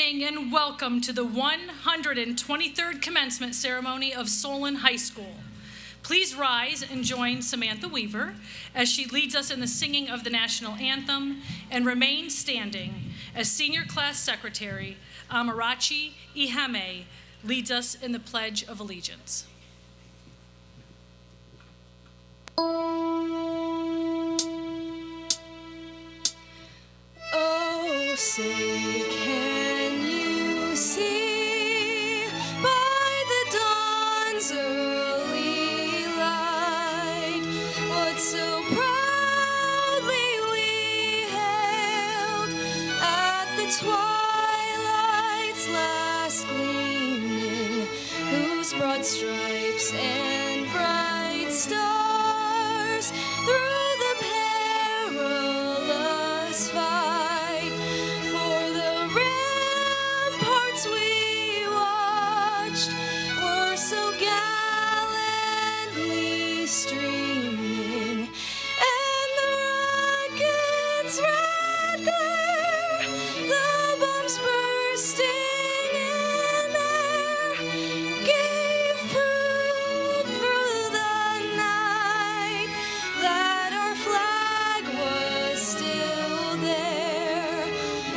evening and welcome to the 123rd commencement ceremony of Solon High School. Please rise and join Samantha Weaver as she leads us in the singing of the national anthem, and remain standing as Senior Class Secretary Amarachi Ihame leads us in the Pledge of Allegiance. Oh, say can you see by the dawn's early light what so proudly we hailed at the twilight's last gleaming, whose broad stripes and bright stars through the perilous fight for the ramparts we watched were so gallantly streaming, and the rocket's red glare, the bombs bursting in air, gave proof through the night that our flag was still there.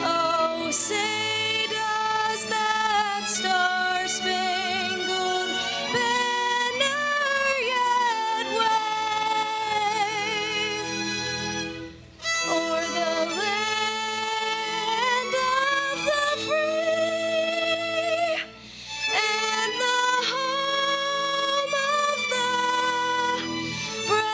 Oh, say does that star-spangled banner yet wave o'er the land of the free and the home of the brave?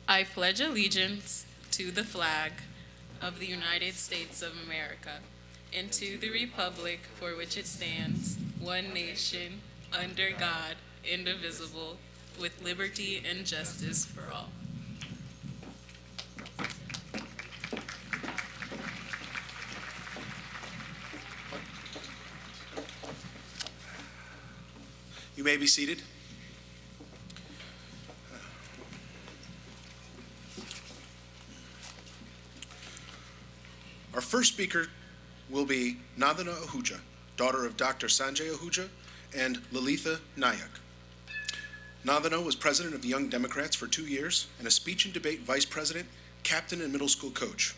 I pledge allegiance to the flag of the United States of America and to the republic for which it stands, one nation, under God, indivisible, with liberty and justice for all. You may be seated. Our first speaker will be Nadana Ahuja, daughter of Dr. Sanjay Ahuja and Lalitha Nayak. Nadana was president of the Young Democrats for 2 years and a speech and debate vice president, captain, and middle school coach.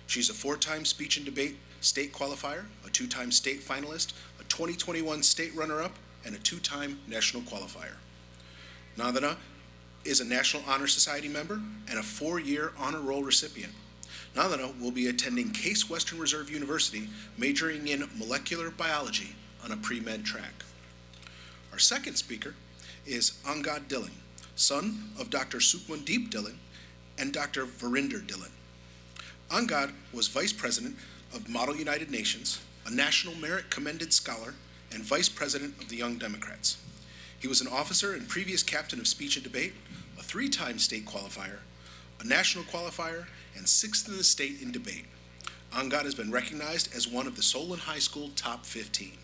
She's a 4-time speech and debate state qualifier, a 2-time state finalist, a 2021 state runner-up, and a 2-time national qualifier. Nadana is a National Honor Society member and a 4-year honor roll recipient. Nadana will be attending Case Western Reserve University, majoring in molecular biology on a pre-med track. Our second speaker is Angad Dhillon, son of Dr. Sukhmandeep Dhillon and Dr. Verinder Dhillon. Angad was vice president of Model United Nations, a National Merit Commended Scholar, and vice president of the Young Democrats. He was an officer and previous captain of speech and debate, a 3-time state qualifier, a national qualifier, and 6th in the state in debate. Angad has been recognized as one of the Solon High School top 15.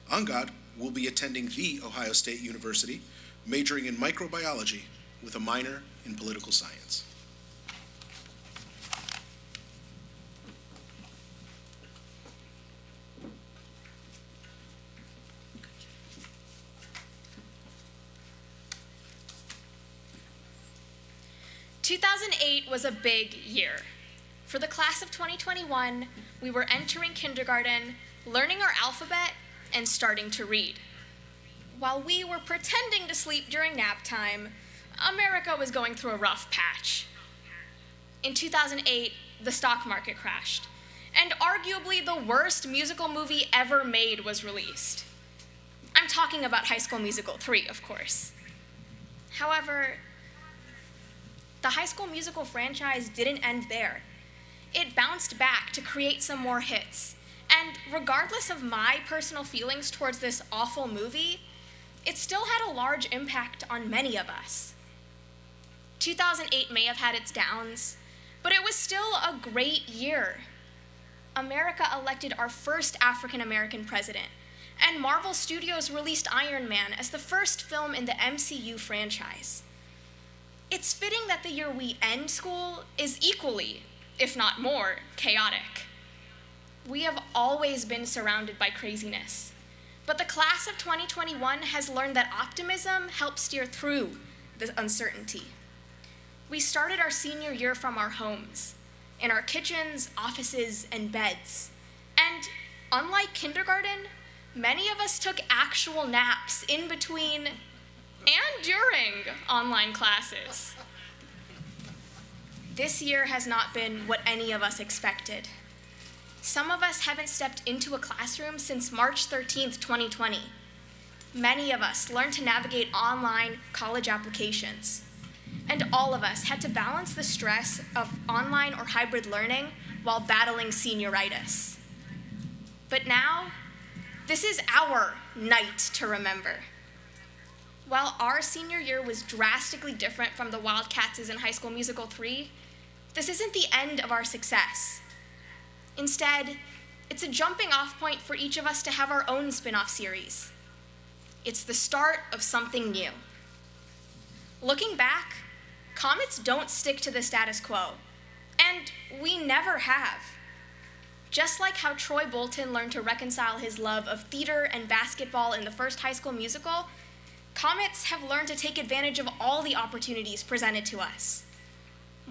Angad will be attending The Ohio State University, majoring in microbiology with a minor in political science. "2008 was a big year. For the class of 2021, we were entering kindergarten, learning our alphabet, and starting to read. While we were pretending to sleep during nap time, America was going through a rough patch. In 2008, the stock market crashed, and arguably the worst musical movie ever made was released. I'm talking about High School Musical 3, of course. However, the High School Musical franchise didn't end there. It bounced back to create some more hits, and regardless of my personal feelings towards this awful movie, it still had a large impact on many of us. 2008 may have had its downs, but it was still a great year. America elected our first African American president, and Marvel Studios released Iron Man as the first film in the MCU franchise. It's fitting that the year we end school is equally, if not more, chaotic. We have always been surrounded by craziness, but the class of 2021 has learned that optimism helps steer through the uncertainty. We started our senior year from our homes, in our kitchens, offices, and beds. And unlike kindergarten, many of us took actual naps in between and during online classes. This year has not been what any of us expected. Some of us haven't stepped into a classroom since March 13th, 2020. Many of us learned to navigate online college applications. And all of us had to balance the stress of online or hybrid learning while battling senioritis. But now, this is our night to remember. While our senior year was drastically different from the Wildcats' in High School Musical 3, this isn't the end of our success. Instead, it's a jumping off point for each of us to have our own spin-off series. It's the start of something new. Looking back, comets don't stick to the status quo, and we never have. Just like how Troy Bolton learned to reconcile his love of theater and basketball in the first High School Musical, comets have learned to take advantage of all the opportunities presented to us.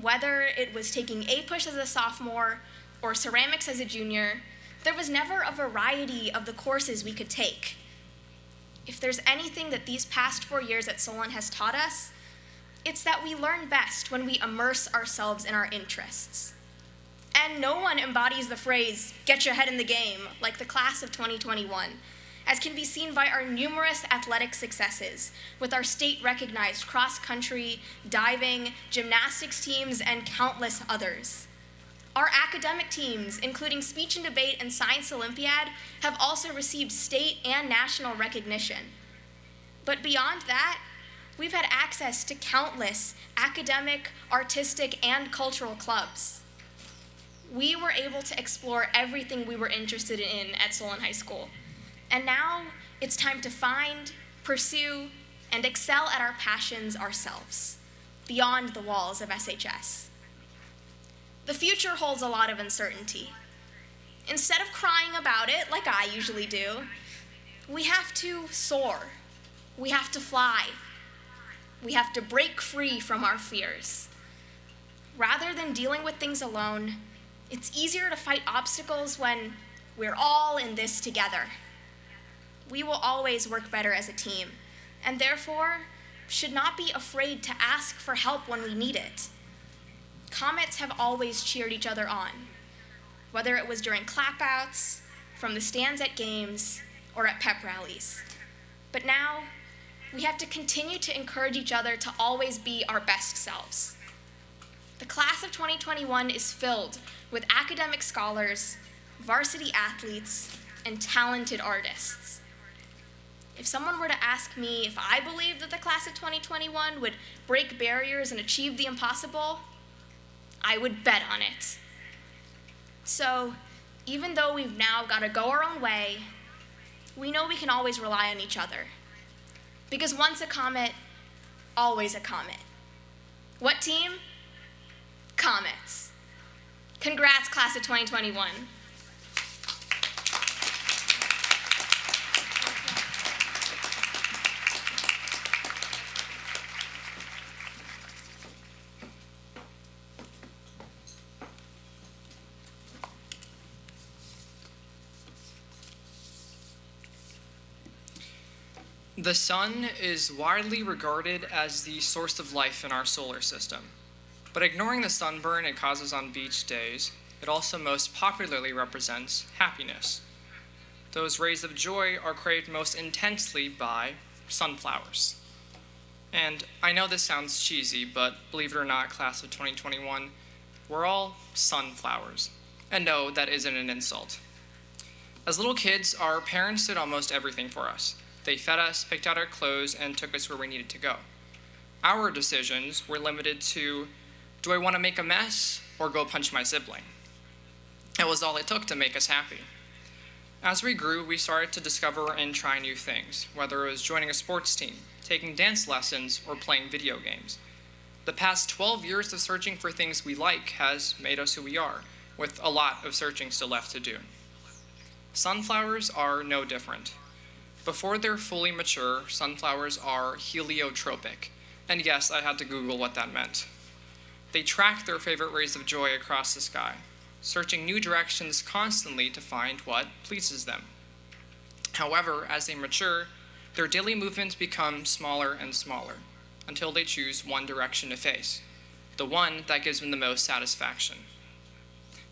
Whether it was taking APUSH as a sophomore or ceramics as a junior, there was never a variety of the courses we could take. If there's anything that these past 4 years at Solon has taught us, it's that we learn best when we immerse ourselves in our interests. And no one embodies the phrase, "get your head in the game," like the class of 2021, as can be seen by our numerous athletic successes with our state-recognized cross-country, diving, gymnastics teams, and countless others. Our academic teams, including Speech and Debate and Science Olympiad, have also received state and national recognition. But beyond that, we've had access to countless academic, artistic, and cultural clubs. We were able to explore everything we were interested in at Solon High School. And now it's time to find, pursue, and excel at our passions ourselves, beyond the walls of SHS. The future holds a lot of uncertainty. Instead of crying about it, like I usually do, we have to soar. We have to fly. We have to break free from our fears. Rather than dealing with things alone, it's easier to fight obstacles when we're all in this together. We will always work better as a team, and therefore should not be afraid to ask for help when we need it. Comets have always cheered each other on, whether it was during clapouts, from the stands at games, or at pep rallies. But now, we have to continue to encourage each other to always be our best selves. The class of 2021 is filled with academic scholars, varsity athletes, and talented artists. If someone were to ask me if I believed that the class of 2021 would break barriers and achieve the impossible, I would bet on it. So, even though we've now got to go our own way, we know we can always rely on each other. Because once a comet, always a comet. What team? Comets. Congrats, class of 2021. The sun is widely regarded as the source of life in our solar system. But ignoring the sunburn it causes on beach days, it also most popularly represents happiness. Those rays of joy are craved most intensely by sunflowers. And I know this sounds cheesy, but believe it or not, class of 2021, we're all sunflowers. And no, that isn't an insult. As little kids, our parents did almost everything for us. They fed us, picked out our clothes, and took us where we needed to go. Our decisions were limited to, do I want to make a mess or go punch my sibling? It was all it took to make us happy. As we grew, we started to discover and try new things, whether it was joining a sports team, taking dance lessons, or playing video games. The past 12 years of searching for things we like has made us who we are, with a lot of searching still left to do. Sunflowers are no different. Before they're fully mature, sunflowers are heliotropic. And yes, I had to Google what that meant. They track their favorite rays of joy across the sky, searching new directions constantly to find what pleases them. However, as they mature, their daily movements become smaller and smaller, until they choose one direction to face, the one that gives them the most satisfaction.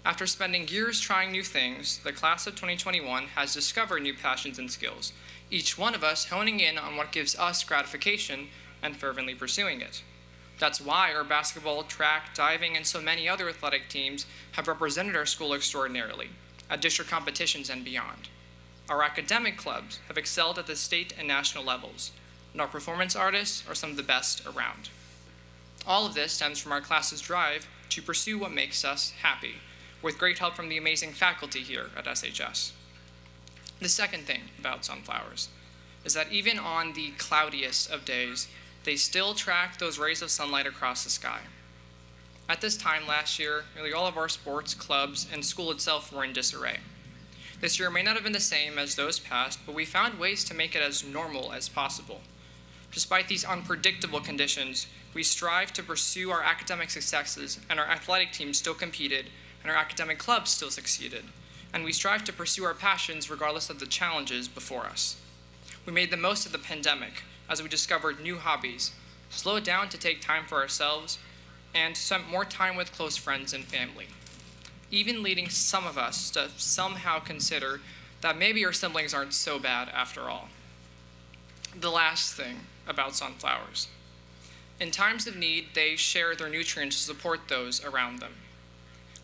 After spending years trying new things, the class of 2021 has discovered new passions and skills, each one of us honing in on what gives us gratification and fervently pursuing it. That's why our basketball, track, diving, and so many other athletic teams have represented our school extraordinarily at district competitions and beyond. Our academic clubs have excelled at the state and national levels, and our performance artists are some of the best around. All of this stems from our class's drive to pursue what makes us happy, with great help from the amazing faculty here at SHS. The second thing about sunflowers is that even on the cloudiest of days, they still track those rays of sunlight across the sky. At this time last year, nearly all of our sports, clubs, and school itself were in disarray. This year may not have been the same as those past, but we found ways to make it as normal as possible. Despite these unpredictable conditions, we strive to pursue our academic successes, and our athletic team still competed, and our academic clubs still succeeded, and we strive to pursue our passions regardless of the challenges before us. We made the most of the pandemic as we discovered new hobbies, slowed down to take time for ourselves, and spent more time with close friends and family, even leading some of us to somehow consider that maybe our siblings aren't so bad after all. The last thing about sunflowers. In times of need, they share their nutrients to support those around them.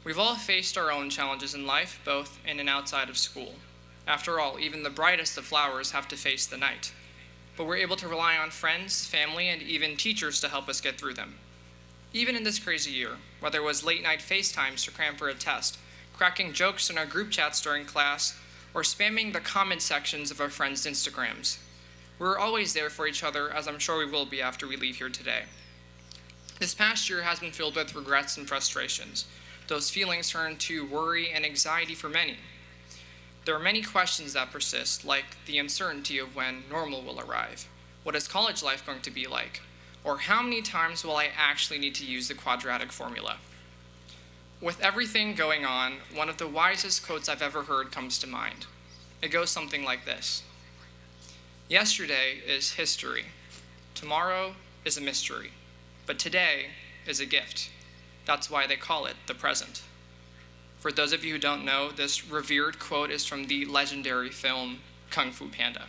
We've all faced our own challenges in life, both in and outside of school. After all, even the brightest of flowers have to face the night. But we're able to rely on friends, family, and even teachers to help us get through them. Even in this crazy year, whether it was late-night FaceTimes to cram for a test, cracking jokes in our group chats during class, or spamming the comment sections of our friends' Instagrams, we're always there for each other, as I'm sure we will be after we leave here today. This past year has been filled with regrets and frustrations. Those feelings turn to worry and anxiety for many. There are many questions that persist, like the uncertainty of when normal will arrive. What is college life going to be like? Or how many times will I actually need to use the quadratic formula? With everything going on, one of the wisest quotes I've ever heard comes to mind. It goes something like this: "Yesterday is history. Tomorrow is a mystery. But today is a gift. That's why they call it the present." For those of you who don't know, this revered quote is from the legendary film Kung Fu Panda.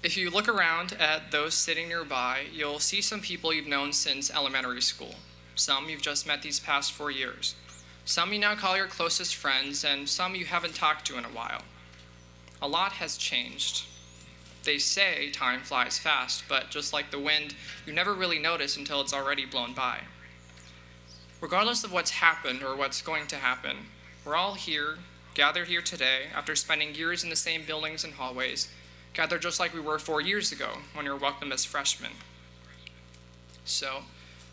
If you look around at those sitting nearby, you'll see some people you've known since elementary school. Some you've just met these past 4 years. Some you now call your closest friends, and some you haven't talked to in a while. A lot has changed. They say time flies fast, but just like the wind, you never really notice until it's already blown by. Regardless of what's happened or what's going to happen, we're all here, gathered here today, after spending years in the same buildings and hallways, gathered just like we were 4 years ago when we were welcomed as freshmen. So,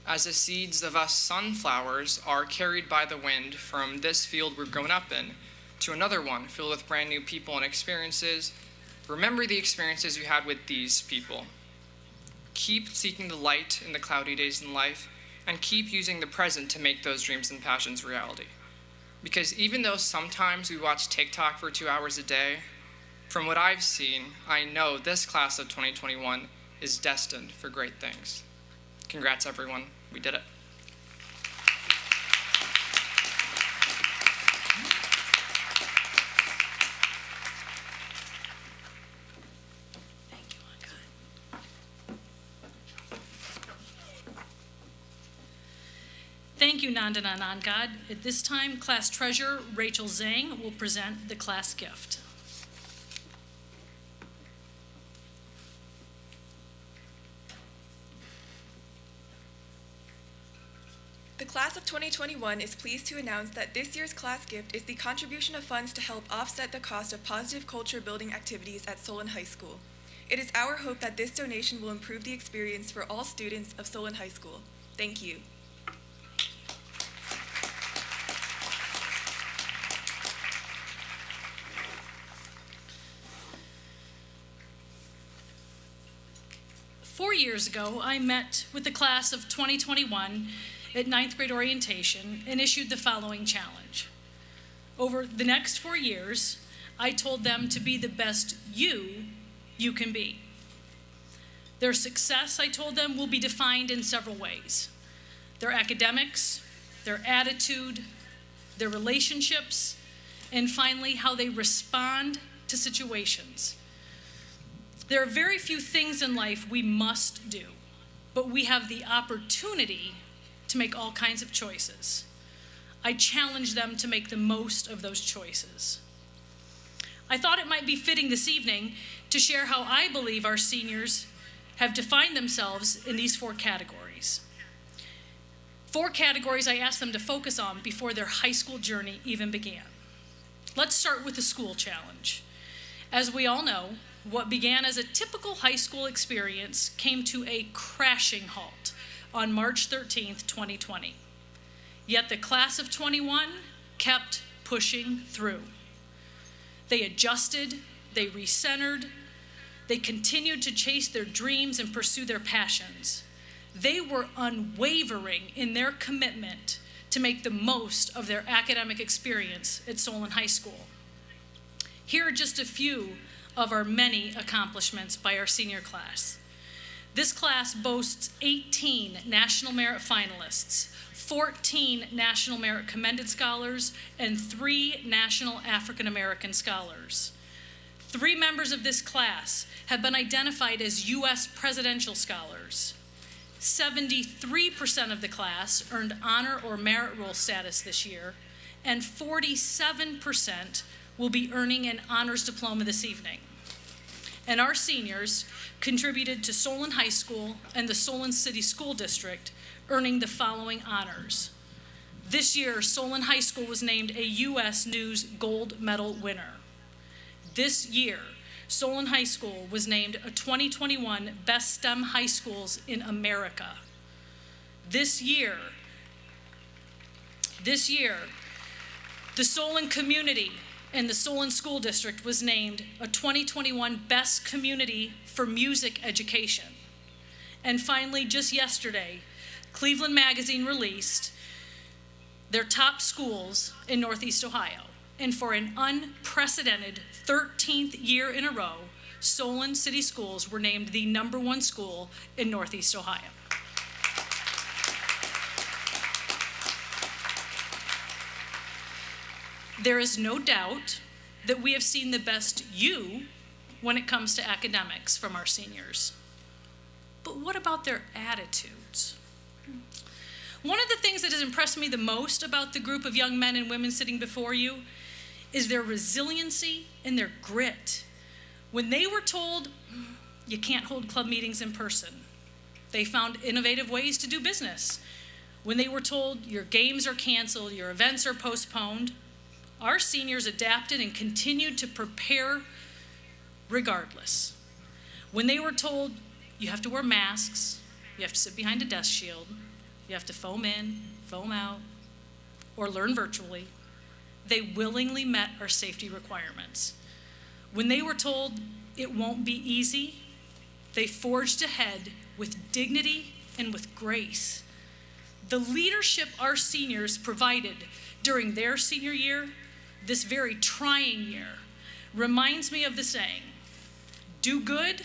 as the seeds of us sunflowers are carried by the wind from this field we've grown up in to another one filled with brand new people and experiences, remember the experiences you had with these people. Keep seeking the light in the cloudy days in life, and keep using the present to make those dreams and passions reality. Because even though sometimes we watch TikTok for 2 hours a day, from what I've seen, I know this class of 2021 is destined for great things. Congrats, everyone. We did it. Thank you, Nandana Nangad. At this time, class treasurer Rachel Zhang will present the class gift. The class of 2021 is pleased to announce that this year's class gift is the contribution of funds to help offset the cost of positive culture building activities at Solon High School. It is our hope that this donation will improve the experience for all students of Solon High School. Thank you. Four years ago, I met with the class of 2021 at ninth grade orientation and issued the following challenge. Over the next 4 years, I told them to be the best you can be. Their success, I told them, will be defined in several ways. Their academics, their attitude, their relationships, and finally, how they respond to situations. There are very few things in life we must do, but we have the opportunity to make all kinds of choices. I challenge them to make the most of those choices. I thought it might be fitting this evening to share how I believe our seniors have defined themselves in these 4 categories. 4 categories I asked them to focus on before their high school journey even began. Let's start with the school challenge. As we all know, what began as a typical high school experience came to a crashing halt on March 13th, 2020. Yet the class of 21 kept pushing through. They adjusted, they recentered, they continued to chase their dreams and pursue their passions. They were unwavering in their commitment to make the most of their academic experience at Solon High School. Here are just a few of our many accomplishments by our senior class. This class boasts 18 National Merit finalists, 14 National Merit Commended Scholars, and 3 National African American Scholars. 3 members of this class have been identified as U.S. Presidential Scholars. 73% of the class earned honor or merit roll status this year, and 47% will be earning an honors diploma this evening. And our seniors contributed to Solon High School and the Solon City School District, earning the following honors. This year, Solon High School was named a U.S. News Gold Medal winner. This year, Solon High School was named a 2021 Best STEM High Schools in America. This year, the Solon community and the Solon School District was named a 2021 Best Community for Music Education. And finally, just yesterday, Cleveland Magazine released their top schools in Northeast Ohio. And for an unprecedented 13th year in a row, Solon City Schools were named the #1 school in Northeast Ohio. There is no doubt that we have seen the best you when it comes to academics from our seniors. But what about their attitudes? One of the things that has impressed me the most about the group of young men and women sitting before you is their resiliency and their grit. When they were told you can't hold club meetings in person, they found innovative ways to do business. When they were told your games are canceled, your events are postponed, our seniors adapted and continued to prepare regardless. When they were told you have to wear masks, you have to sit behind a desk shield, you have to foam in, foam out, or learn virtually, they willingly met our safety requirements. When they were told it won't be easy, they forged ahead with dignity and with grace. The leadership our seniors provided during their senior year, this very trying year, reminds me of the saying, do good,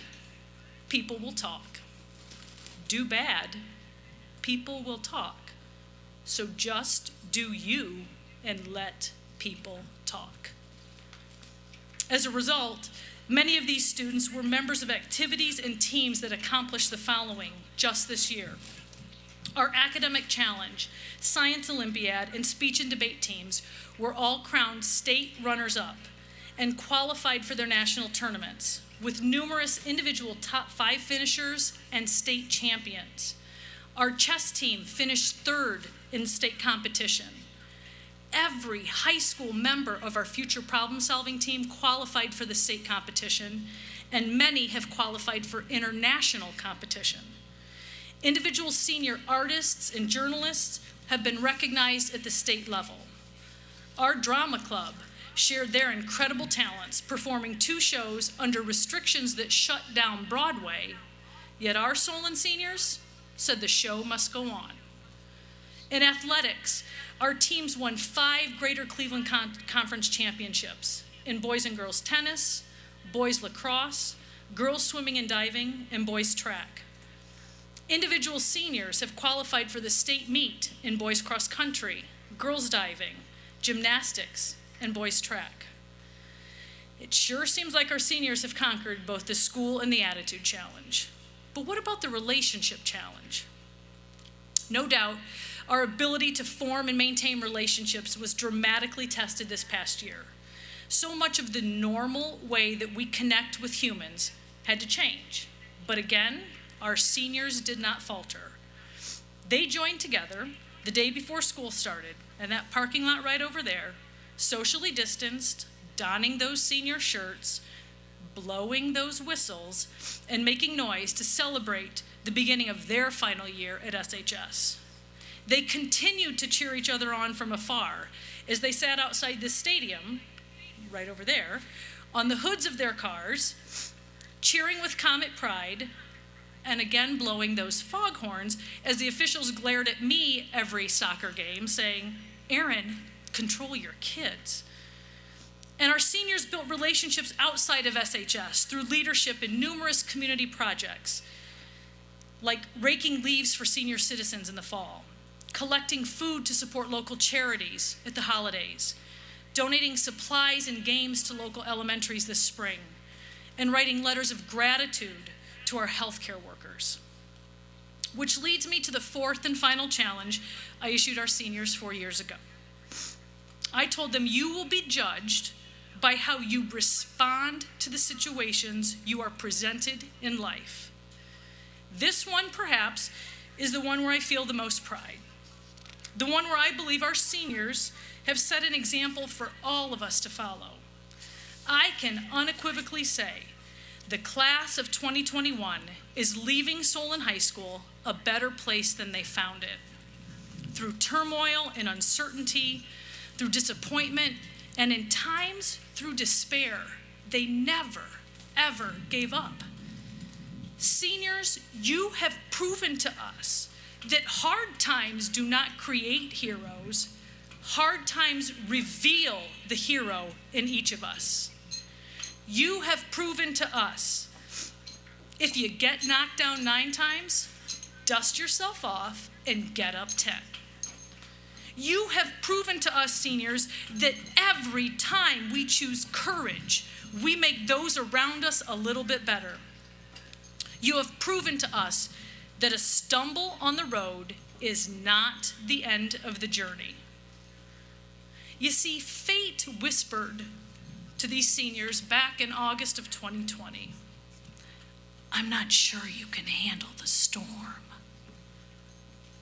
people will talk. Do bad, people will talk. So just do you and let people talk. As a result, many of these students were members of activities and teams that accomplished the following just this year. Our academic challenge, science Olympiad, and speech and debate teams were all crowned state runners-up and qualified for their national tournaments, with numerous individual top 5 finishers and state champions. Our chess team finished third in state competition. Every high school member of our future problem-solving team qualified for the state competition, and many have qualified for international competition. Individual senior artists and journalists have been recognized at the state level. Our drama club shared their incredible talents, performing 2 shows under restrictions that shut down Broadway, yet our Solon seniors said the show must go on. In athletics, our teams won 5 Greater Cleveland Conference championships in boys and girls tennis, boys lacrosse, girls swimming and diving, and boys track. Individual seniors have qualified for the state meet in boys cross country, girls diving, gymnastics, and boys track. It sure seems like our seniors have conquered both the school and the attitude challenge. But what about the relationship challenge? No doubt, our ability to form and maintain relationships was dramatically tested this past year. So much of the normal way that we connect with humans had to change. But again, our seniors did not falter. They joined together the day before school started in that parking lot right over there, socially distanced, donning those senior shirts, blowing those whistles, and making noise to celebrate the beginning of their final year at SHS. They continued to cheer each other on from afar as they sat outside the stadium, right over there, on the hoods of their cars, cheering with comic pride, and again blowing those foghorns as the officials glared at me every soccer game saying, "Aaron, control your kids." And our seniors built relationships outside of SHS through leadership in numerous community projects, like raking leaves for senior citizens in the fall, collecting food to support local charities at the holidays, donating supplies and games to local elementaries this spring, and writing letters of gratitude to our healthcare workers. Which leads me to the 4th and final challenge I issued our seniors 4 years ago. I told them, you will be judged by how you respond to the situations you are presented in life. This one, perhaps, is the one where I feel the most pride. The one where I believe our seniors have set an example for all of us to follow. I can unequivocally say the class of 2021 is leaving Solon High School a better place than they found it. Through turmoil and uncertainty, through disappointment, and in times through despair, they never, ever gave up. Seniors, you have proven to us that hard times do not create heroes. Hard times reveal the hero in each of us. You have proven to us, if you get knocked down 9 times, dust yourself off and get up 10. You have proven to us, seniors, that every time we choose courage, we make those around us a little bit better. You have proven to us that a stumble on the road is not the end of the journey. You see, fate whispered to these seniors back in August of 2020, "I'm not sure you can handle the storm."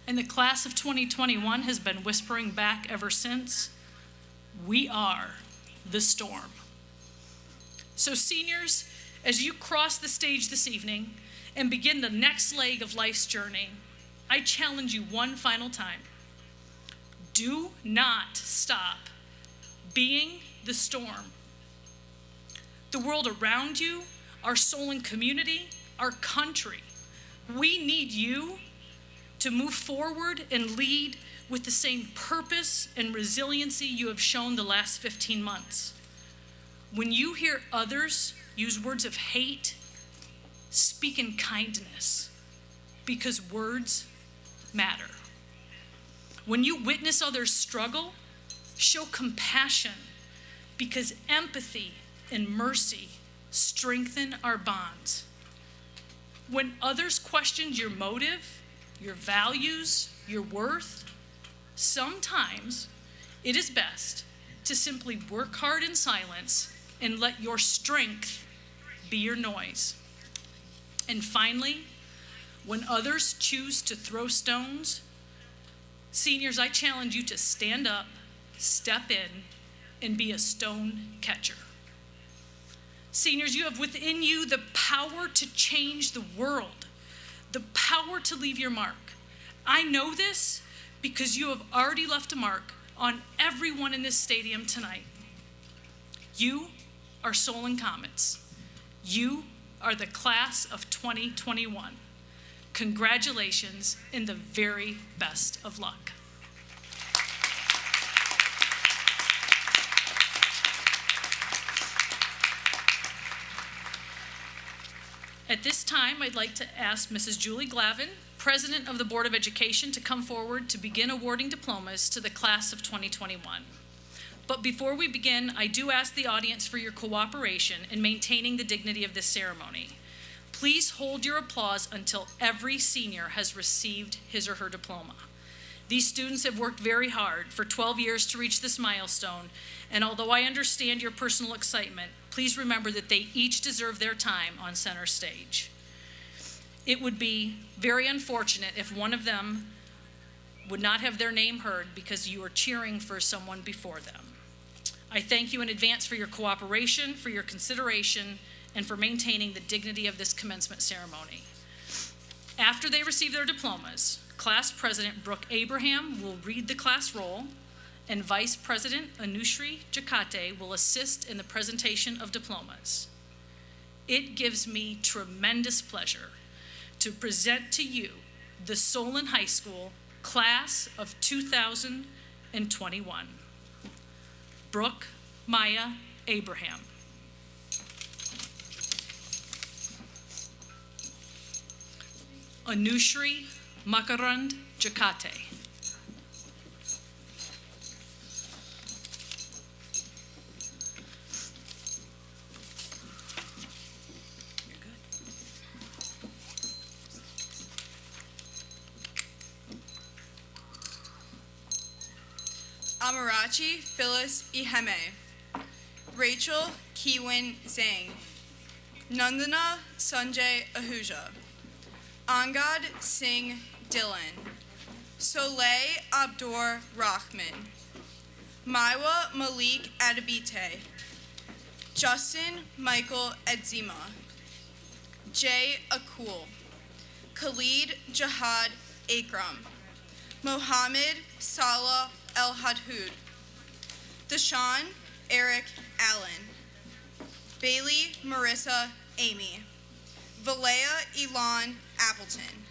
And the class of 2021 has been whispering back ever since, "We are the storm." So seniors, as you cross the stage this evening and begin the next leg of life's journey, I challenge you one final time. Do not stop being the storm. The world around you, our Solon community, our country, we need you to move forward and lead with the same purpose and resiliency you have shown the last 15 months. When you hear others use words of hate, speak in kindness, because words matter. When you witness others struggle, show compassion, because empathy and mercy strengthen our bonds. When others question your motive, your values, your worth, sometimes it is best to simply work hard in silence and let your strength be your noise. And finally, When others choose to throw stones, seniors, I challenge you to stand up, step in, and be a stone catcher. Seniors, you have within you the power to change the world, the power to leave your mark. I know this because you have already left a mark on everyone in this stadium tonight. You are Solon Comets. You are the class of 2021. Congratulations and the very best of luck. At this time, I'd like to ask Mrs. Julie Glavin, President of the Board of Education, to come forward to begin awarding diplomas to the class of 2021. But before we begin, I do ask the audience for your cooperation in maintaining the dignity of this ceremony. Please hold your applause until every senior has received his or her diploma. These students have worked very hard for 12 years to reach this milestone, and although I understand your personal excitement, please remember that they each deserve their time on center stage. It would be very unfortunate if one of them would not have their name heard because you are cheering for someone before them. I thank you in advance for your cooperation, for your consideration, and for maintaining the dignity of this commencement ceremony. After they receive their diplomas, Class President Brooke Abraham will read the class roll, and Vice President Anushri Jakate will assist in the presentation of diplomas. It gives me tremendous pleasure to present to you the Solon High School Class of 2021. Brooke Maya Abraham. Anushri Makarand Jakate. Amarachi Phyllis Iheme, Rachel Kiwin Zhang, Nandana Sanjay Ahuja, Angad Singh Dillon, Soleil Abdur Rahman, Maiwa Malik Adabite, Justin Michael Edzima, Jay Akul, Khalid Jihad Akram, Mohammed Salah El Hadhoud, Deshaun Eric Allen, Bailey Marissa Amy, Valea Elon Appleton,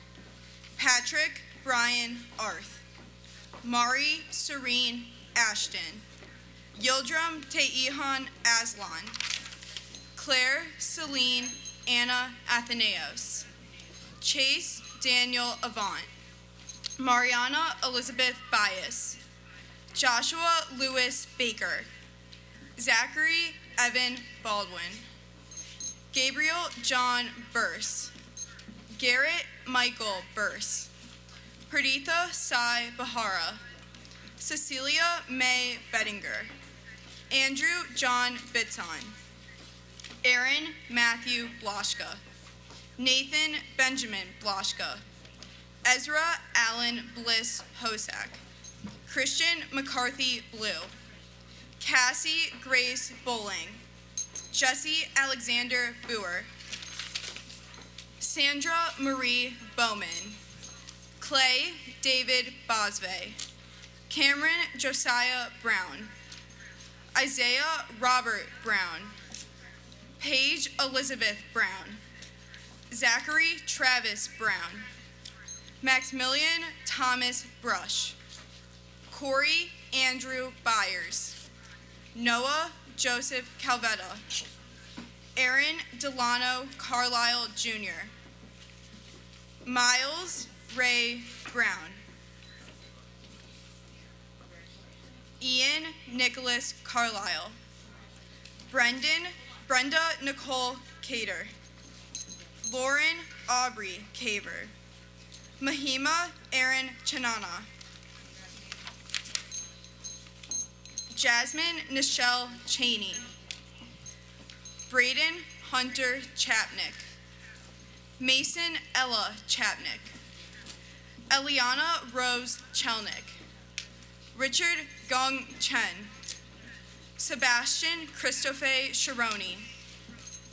Patrick Brian Arth, Mari Serene Ashton, Yildram Teihan Aslan, Claire Celine Anna Athenaeus, Chase Daniel Avant, Mariana Elizabeth Bias, Joshua Lewis Baker, Zachary Evan Baldwin, Gabriel John Burse, Garrett Michael Burse, Praditha Sai Bahara, Cecilia May Bettinger, Andrew John Bitson, Aaron Matthew Bloshka, Nathan Benjamin Bloshka, Ezra Allen Bliss Hosak, Christian McCarthy Blue, Cassie Grace Bowling, Jesse Alexander Boer, Sandra Marie Bowman, Clay David Bosve, Cameron Josiah Brown, Isaiah Robert Brown, Paige Elizabeth Brown, Zachary Travis Brown, Maximilian Thomas Brush, Corey Andrew Byers, Noah Joseph Calvetta, Aaron Delano Carlisle Jr., Miles Ray Brown, Ian Nicholas Carlisle, Brenda Nicole Cater, Lauren Aubrey Caver, Mahima Aaron Chanana, Jasmine Nichelle Cheney, Braden Hunter Chapnick, Mason Ella Chapnick, Eliana Rose Chelnick, Richard Gong Chen, Sebastian Christophe Sharoni,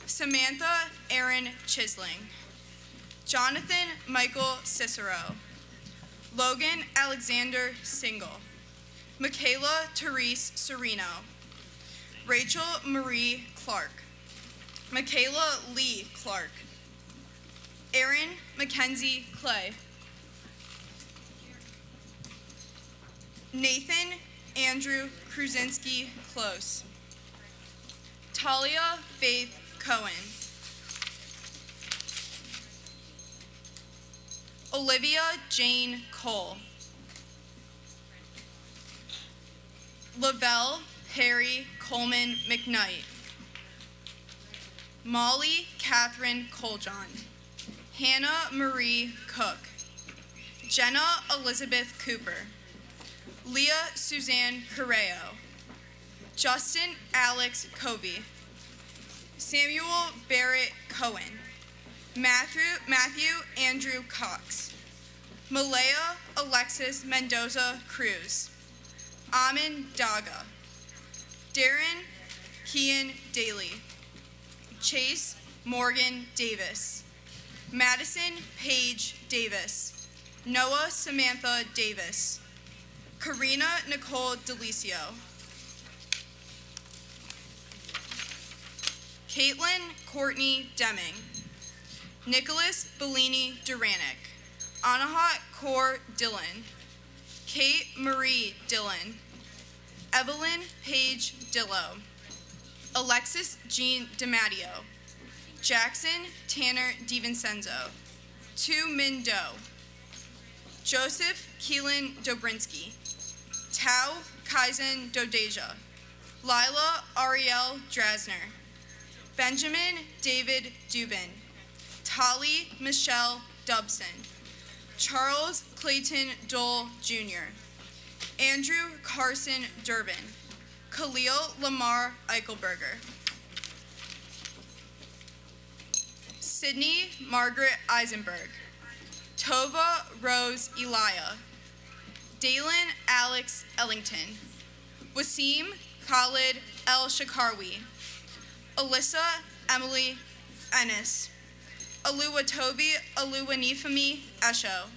Samantha Aaron Chisling, Jonathan Michael Cicero, Logan Alexander Single, Michaela Therese Sereno, Rachel Marie Clark, Michaela Lee Clark, Erin Mackenzie Clay, Nathan Andrew Kruzinski Close, Talia Faith Cohen, Olivia Jane Cole, Lavelle Perry Coleman McKnight, Molly Catherine Coljohn, Hannah Marie Cook, Jenna Elizabeth Cooper, Leah Suzanne Correo, Justin Alex Covey, Samuel Barrett Cohen, Matthew Andrew Cox, Malaya Alexis Mendoza Cruz, Amin Daga, Darren Kean Daly, Chase Morgan Davis, Madison Paige Davis, Noah Samantha Davis, Karina Nicole Delicio, Caitlin Courtney Deming, Nicholas Bellini Duranic, Anahat Kaur Dillon, Kate Marie Dillon, Evelyn Paige Dillo, Alexis Jean DiMatteo, Jackson Tanner DiVincenzo, Tu Min Do, Joseph Keelan Dobrinsky, Tao Kaizen Dodeja, Lila Ariel Drasner, Benjamin David Dubin, Tali Michelle Dubson, Charles Clayton Dole Jr., Andrew Carson Durbin, Khalil Lamar Eichelberger, Sydney Margaret Eisenberg, Tova Rose Elia, Dalen Alex Ellington, Wasim Khalid El Shakarwi, Alyssa Emily Ennis, Aluwatobi Aluwanifemi Esho,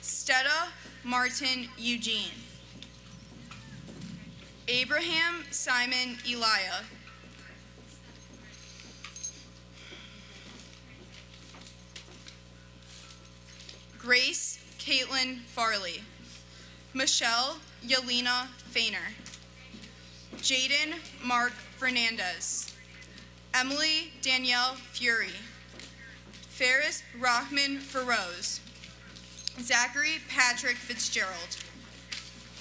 Stella Martin Eugene, Abraham Simon Elia, Grace Caitlin Farley, Michelle Yelena Fainer, Jaden Mark Fernandez, Emily Danielle Fury, Ferris Rahman Feroz, Zachary Patrick Fitzgerald,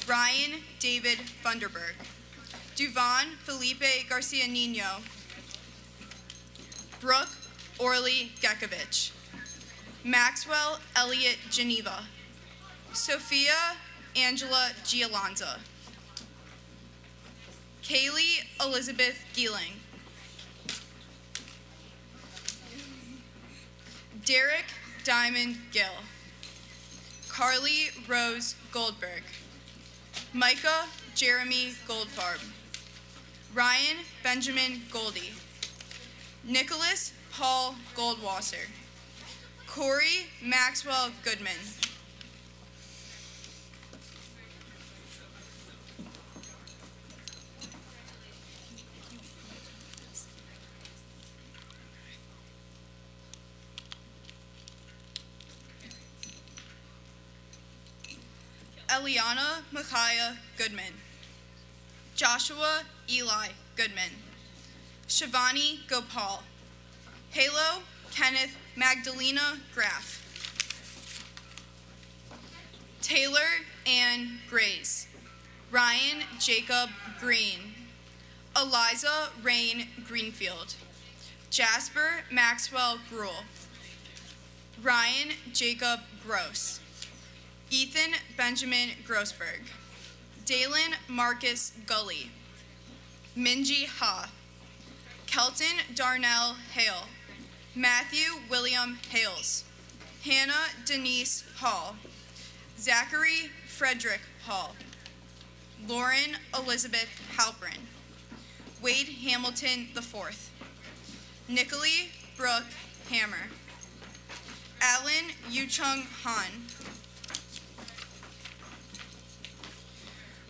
Ryan David Funderburg, Duvan Felipe Garcia Nino, Brooke Orly Gekovich, Maxwell Elliott Geneva, Sophia Angela Gialonza, Kaylee Elizabeth Geeling, Derek Diamond Gill, Carly Rose Goldberg, Micah Jeremy Goldfarb, Ryan Benjamin Goldie, Nicholas Paul Goldwasser, Corey Maxwell Goodman, Eliana Micaiah Goodman, Joshua Eli Goodman, Shivani Gopal, Halo Kenneth Magdalena Graff, Taylor Ann Grace, Ryan Jacob Green, Eliza Rain Greenfield, Jasper Maxwell Gruel, Ryan Jacob Gross, Ethan Benjamin Grossberg, Dalen Marcus Gully, Minji Ha, Kelton Darnell Hale, Matthew William Hales, Hannah Denise Hall, Zachary Frederick Hall, Lauren Elizabeth Halprin, Wade Hamilton IV, Nicolai Brooke Hammer, Alan Yuchung Han,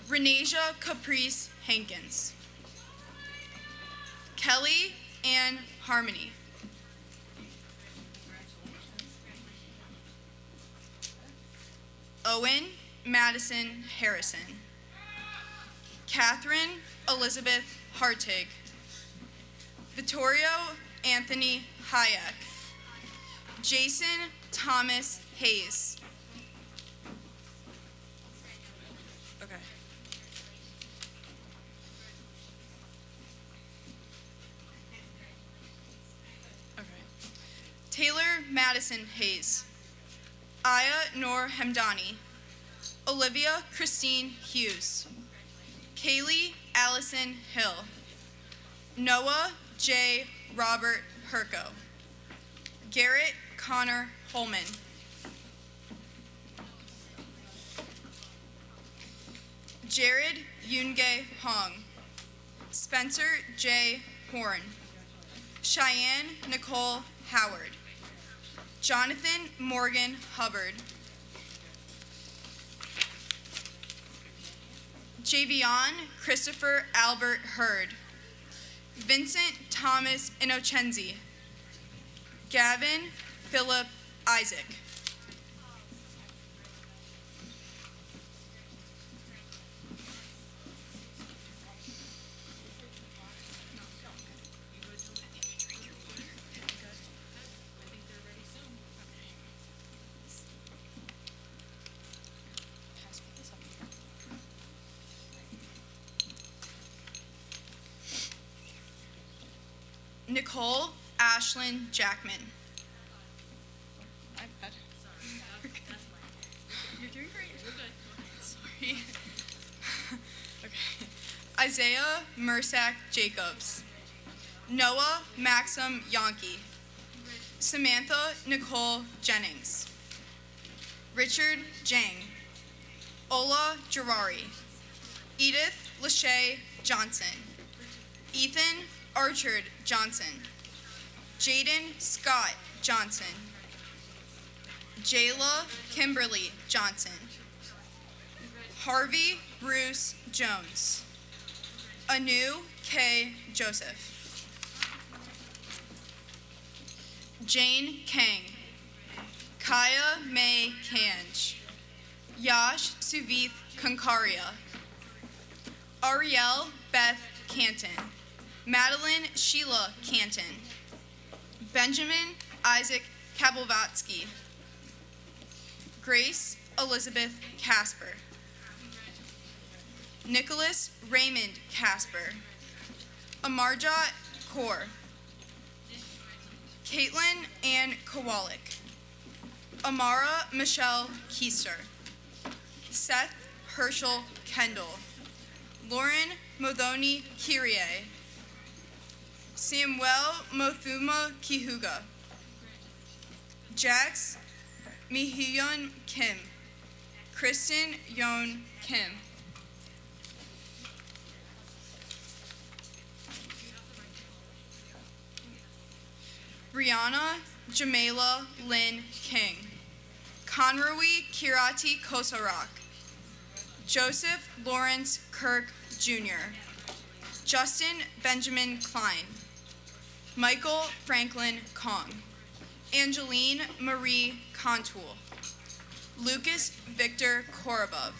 Renasia Caprice Hankins, Kelly Ann Harmony, Owen Madison Harrison, Catherine Elizabeth Hartig, Vittorio Anthony Hayek, Jason Thomas Hayes. Okay. Okay. Taylor Madison Hayes, Aya Noor Hemdani, Olivia Christine Hughes, Kaylee Allison Hill, Noah J. Robert Herco, Garrett Connor Holman, Jared Yoongae Hong, Spencer J. Horn, Cheyenne Nicole Howard, Jonathan Morgan Hubbard, Javion Christopher Albert Hurd, Vincent Thomas Innocenzi, Gavin Philip Isaac, Nicole Ashlyn Jackman. iPad. You're doing great. You're good. Sorry. Okay. Isaiah Mersack Jacobs. Noah Maxim Yonke. Samantha Nicole Jennings. Richard Jang. Ola Gerari. Edith Lachey Johnson. Ethan Archard Johnson, Jaden Scott Johnson, Jayla Kimberly Johnson, Harvey Bruce Jones, Anu K. Joseph, Jane Kang, Kaya May Kanj, Yash Suvith Kankaria, Ariel Beth Canton, Madeline Sheila Canton, Benjamin Isaac Kablavatsky, Grace Elizabeth Casper, Nicholas Raymond Casper, Amarjot Kaur, Caitlin Ann Kowalik, Amara Michelle Keister, Seth Herschel Kendall, Lauren Modoni Kyrie, Samuel Mothuma Kihuga, Jax Mihyun Kim, Kristen Yeon Kim, Brianna Jamela Lynn King, Conroy Kirati Kosarak, Joseph Lawrence Kirk Jr., Justin Benjamin Klein, Michael Franklin Kong, Angeline Marie Contoul, Lucas Victor Korobov,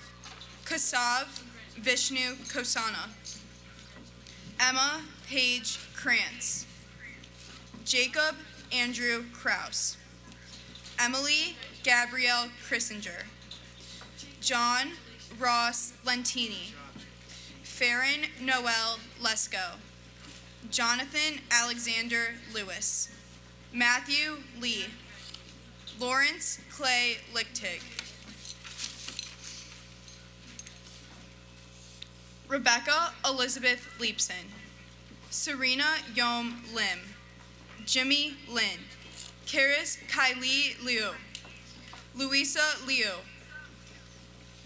Kasav Vishnu Kosana, Emma Paige Krantz, Jacob Andrew Kraus, Emily Gabrielle Chrissinger, John Ross Lentini, Farron Noel Lesko, Jonathan Alexander Lewis, Matthew Lee, Lawrence Clay Lichtig, Rebecca Elizabeth Leapson, Serena Yom Lim, Jimmy Lin, Karis Kylie Liu. Louisa Liu.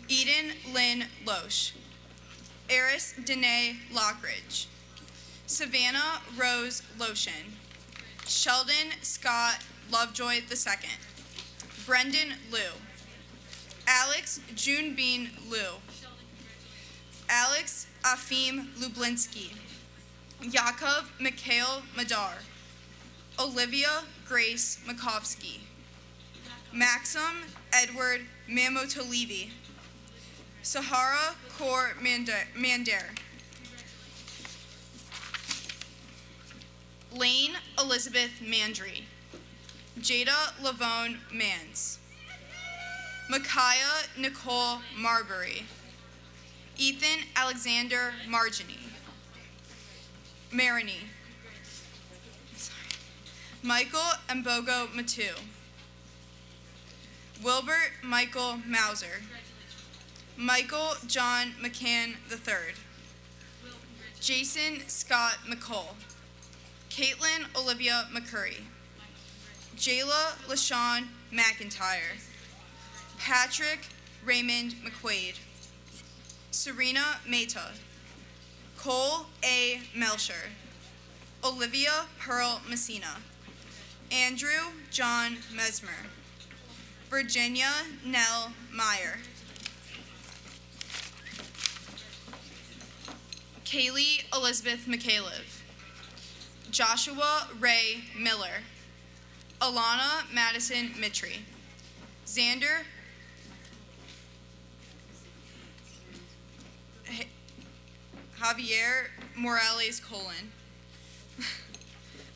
Eden Lynn Loesch. Eris Danae Lockridge. Savannah Rose Lotion. Sheldon Scott Lovejoy II. Brendan Liu. Alex Junebeen Liu. Alex Afim Lublinsky. Yakov Mikhail Madar. Olivia Grace Makovsky. Maxim Edward Mamotolivi. Sahara Kaur Mander. Lane Elizabeth Mandry. Jada Lavone Mans. Micaiah Nicole Marbury. Ethan Alexander Marini. Michael Mbogo Matu. Wilbert Michael Mauser. Michael John McCann III. Jason Scott McCall. Caitlin Olivia McCurry. Jayla LaShawn McIntyre. Patrick Raymond McQuaid. Serena Mehta. Cole A. Melcher. Olivia Pearl Messina. Andrew John Mesmer. Virginia Nell Meyer. Kaylee Elizabeth McCaleb. Joshua Ray Miller. Alana Madison Mitri. Xander Javier Morales Colon.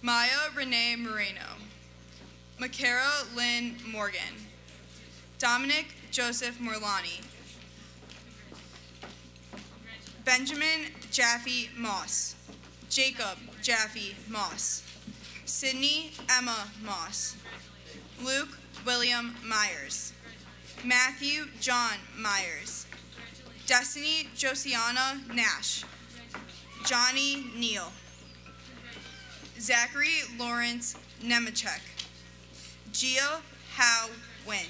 Maya Renee Moreno. Makara Lynn Morgan. Dominic Joseph Morlani. Benjamin Jaffe Moss. Jacob Jaffe Moss. Sydney Emma Moss. Luke William Myers. Matthew John Myers. Destiny Josiana Nash. Johnny Neal. Zachary Lawrence Nemechek. Gia Howe Wynn.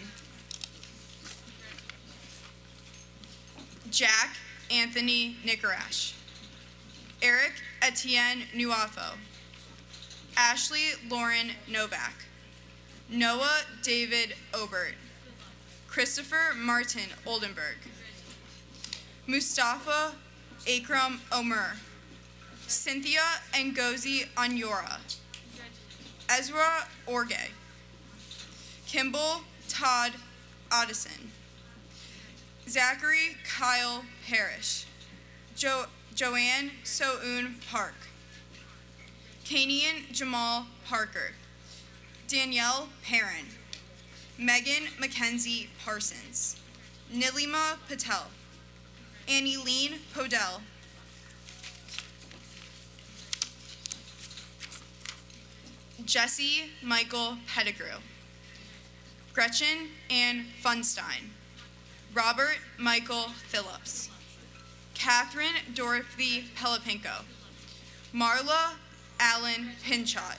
Jack Anthony Nicarash. Eric Etienne Nuafo. Ashley Lauren Novak. Noah David Obert. Christopher Martin Oldenburg. Mustafa Akram Omer. Cynthia Ngozi Onyora. Ezra Orge. Kimball Todd Addison. Zachary Kyle Parrish. Joanne Soun Park. Kanian Jamal Parker. Danielle Perrin. Megan Mackenzie Parsons. Nilima Patel. Annie Lean Podell. Jesse Michael Pettigrew. Gretchen Ann Funstein. Robert Michael Phillips. Catherine Dorothy Pelopinko. Marla Allen Pinchot.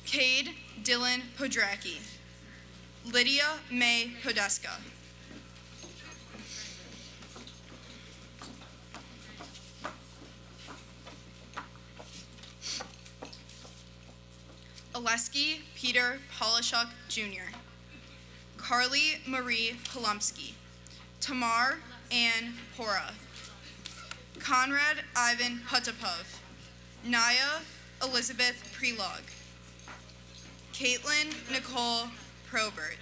Cade Dylan Podracki. Lydia May Podeska. Oleski Peter Polishuk Jr. Carly Marie Polumsky. Tamar Ann Pora. Conrad Ivan Hutapov. Naya Elizabeth Prelog. Caitlin Nicole Probert.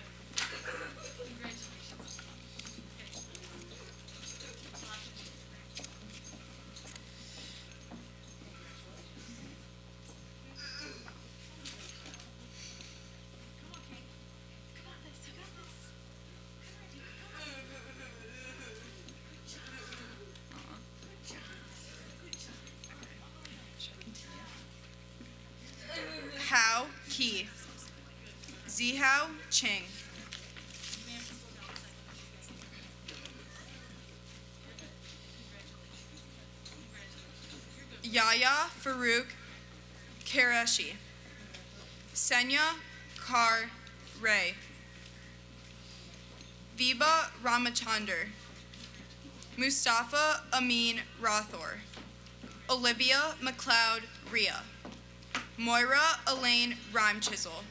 Hao Ki. Zihao Ching. Yaya Farouk Qureshi. Senya Kar Ray, Viba Ramachandar, Mustafa Amin Rathor, Olivia McLeod Rhea, Moira Elaine Rhyme-Chisel,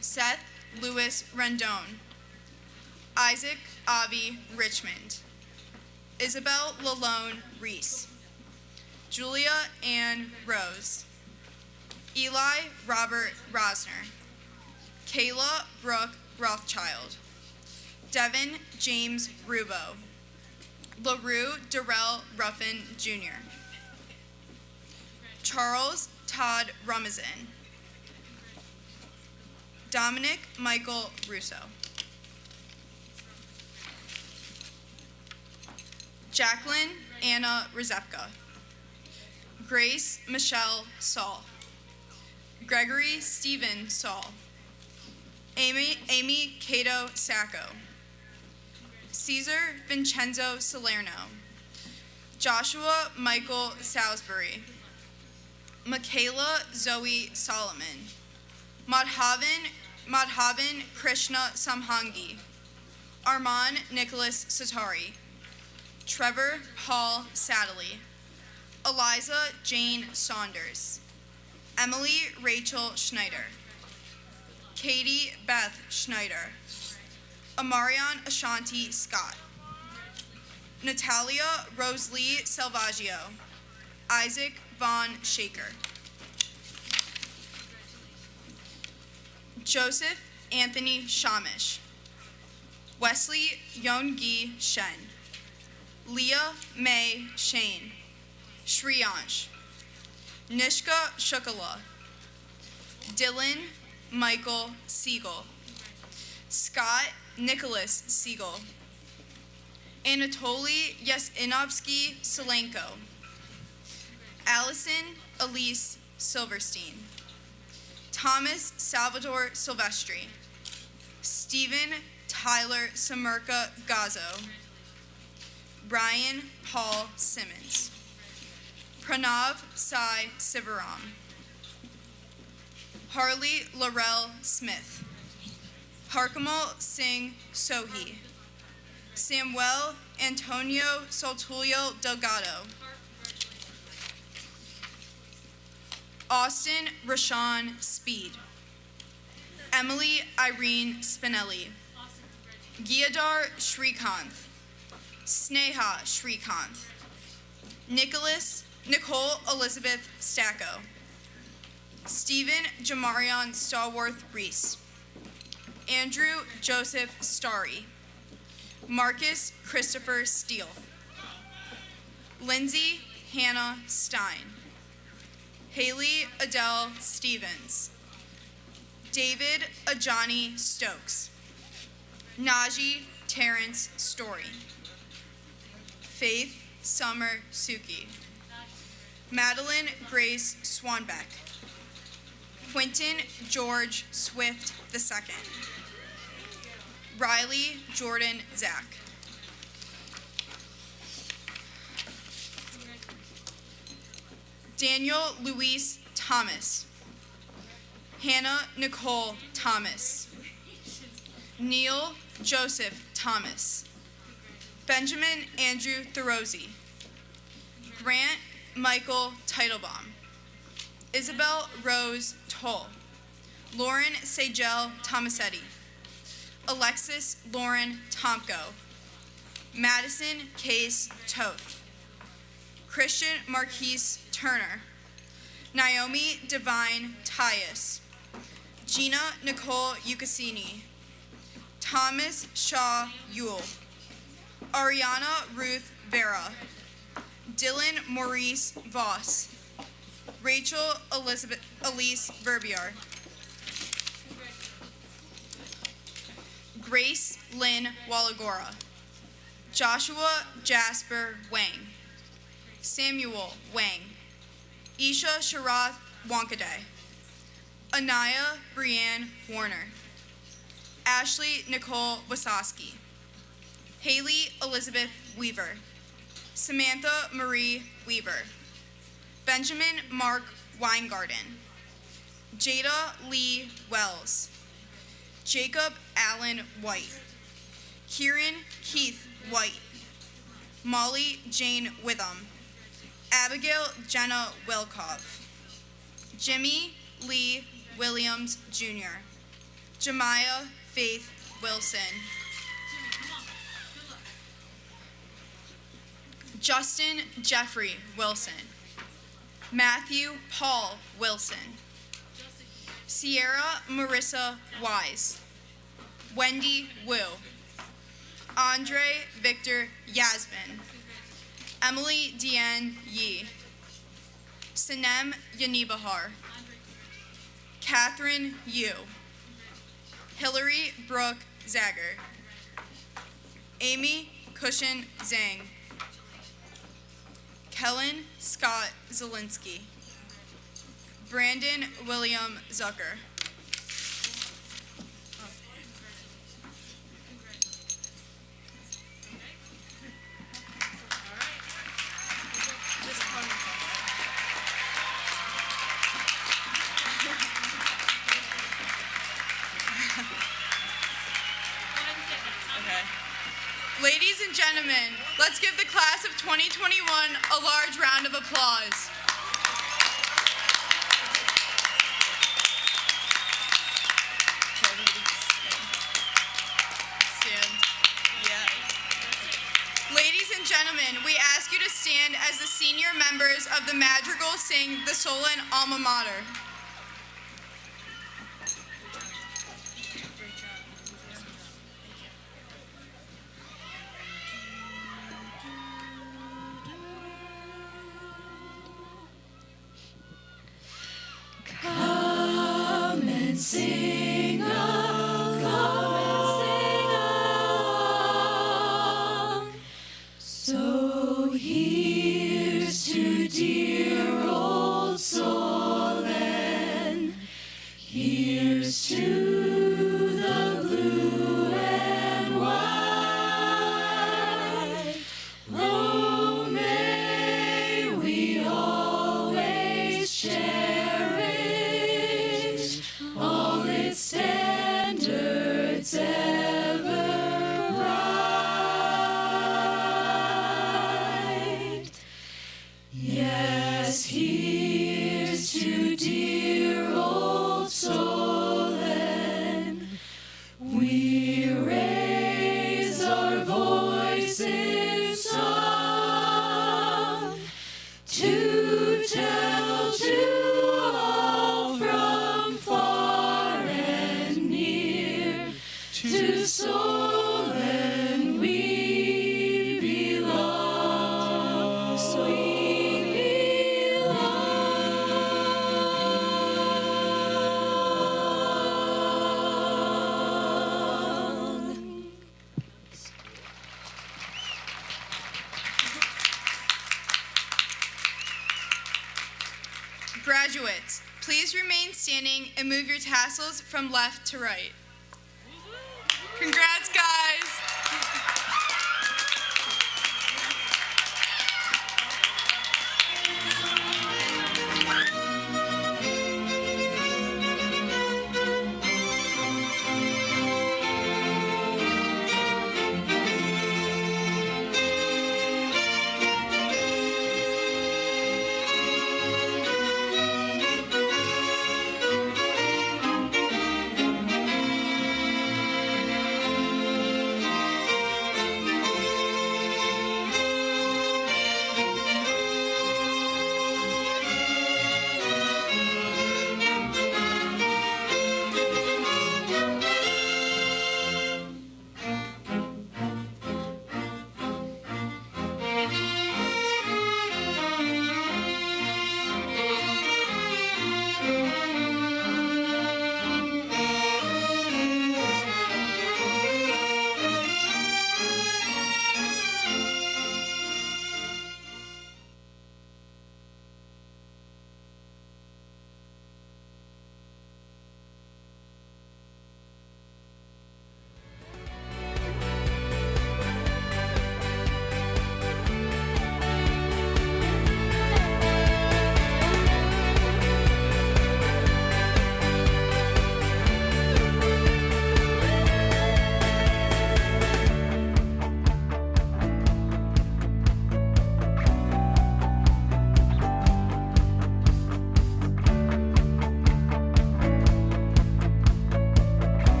Seth Lewis Rendon, Isaac Avi Richmond, Isabel Lalone Reese, Julia Ann Rose, Eli Robert Rosner, Kayla Brooke Rothschild, Devin James Rubo, LaRue Darrell Ruffin Jr., Charles Todd Rumazin, Dominic Michael Russo, Jacqueline Anna Rezepka, Grace Michelle Saul, Gregory Stephen Saul, Amy Cato Sacco, Caesar Vincenzo Salerno, Joshua Michael Salisbury, Michaela Zoe Solomon, Madhavan Krishna Samhangi, Arman Nicholas Satari, Trevor Paul Sadley, Eliza Jane Saunders, Emily Rachel Schneider, Katie Beth Schneider, Amarion Ashanti Scott, Natalia Rosalie Salvaggio, Isaac Von Shaker, Joseph Anthony Shamish, Wesley Yongi Shen, Leah May Shane, Shriyansh, Nishka Shukala, Dylan Michael Siegel, Scott Nicholas Siegel, Anatoly Yasinovsky Solenko, Allison Elise Silverstein, Thomas Salvador Silvestri, Stephen Tyler Samirka Gazzo, Brian Paul Simmons, Pranav Sai Sivaram, Harley Laurel Smith, Harkamal Singh Sohi, Samuel Antonio Soltulio Delgado, Austin Rashawn Speed, Emily Irene Spinelli, Giadar Srikanth, Sneha Srikanth, Nicole Elizabeth Stacco, Stephen Jamarion Stallworth Reese, Andrew Joseph Starry, Marcus Christopher Steele, Lindsay Hannah Stein, Haley Adele Stevens, David Ajani Stokes, Najee Terrence Story, Faith Summer Suki, Madeline Grace Swanbeck, Quentin George Swift II, Riley Jordan Zach, Daniel Luis Thomas, Hannah Nicole Thomas, Neil Joseph Thomas, Benjamin Andrew Thorozzi, Grant Michael Teitelbaum, Isabel Rose Toll, Lauren Sagel Tomasetti, Alexis Lauren Tomko, Madison Case Toth, Christian Marquise Turner, Naomi Divine Tyus, Gina Nicole Ucasini, Thomas Shaw Ewell, Ariana Ruth Vera, Dylan Maurice Voss, Rachel Elise Verbier, Grace Lynn Wallagora, Joshua Jasper Wang, Samuel Wang, Isha Sharath Wankaday, Anaya Brianne Warner, Ashley Nicole Wasoski, Haley Elizabeth Weaver, Samantha Marie Weaver, Benjamin Mark Weingarten, Jada Lee Wells, Jacob Allen White, Kieran Keith White, Molly Jane Witham, Abigail Jenna Wilkov, Jimmy Lee Williams Jr., Jemiah Faith Wilson, Justin Jeffrey Wilson, Matthew Paul Wilson, Sierra Marissa Wise, Wendy Wu, Andre Victor Yasmin, Emily Deanne Yee, Sanem Yanibahar, Catherine Yu, Hillary Brooke Zager, Amy Cushion Zhang, Kellen Scott Zielinski, Brandon William Zucker. Ladies and gentlemen, let's give the class of 2021 a large round of applause. Stand. Yeah. Ladies and gentlemen, we ask you to stand as the senior members of the Madrigal sing the Solon Alma Mater. Sing along. So here's to dear old Solon. Here's to the blue and white. Oh, may we always cherish all its standards ever bright. Yes, here's to dear old Solon. We raise our voice in song to tell to all from far and near. To Solon we belong. We belong. Graduates, please remain standing and move your tassels from left to right. Congrats, guys!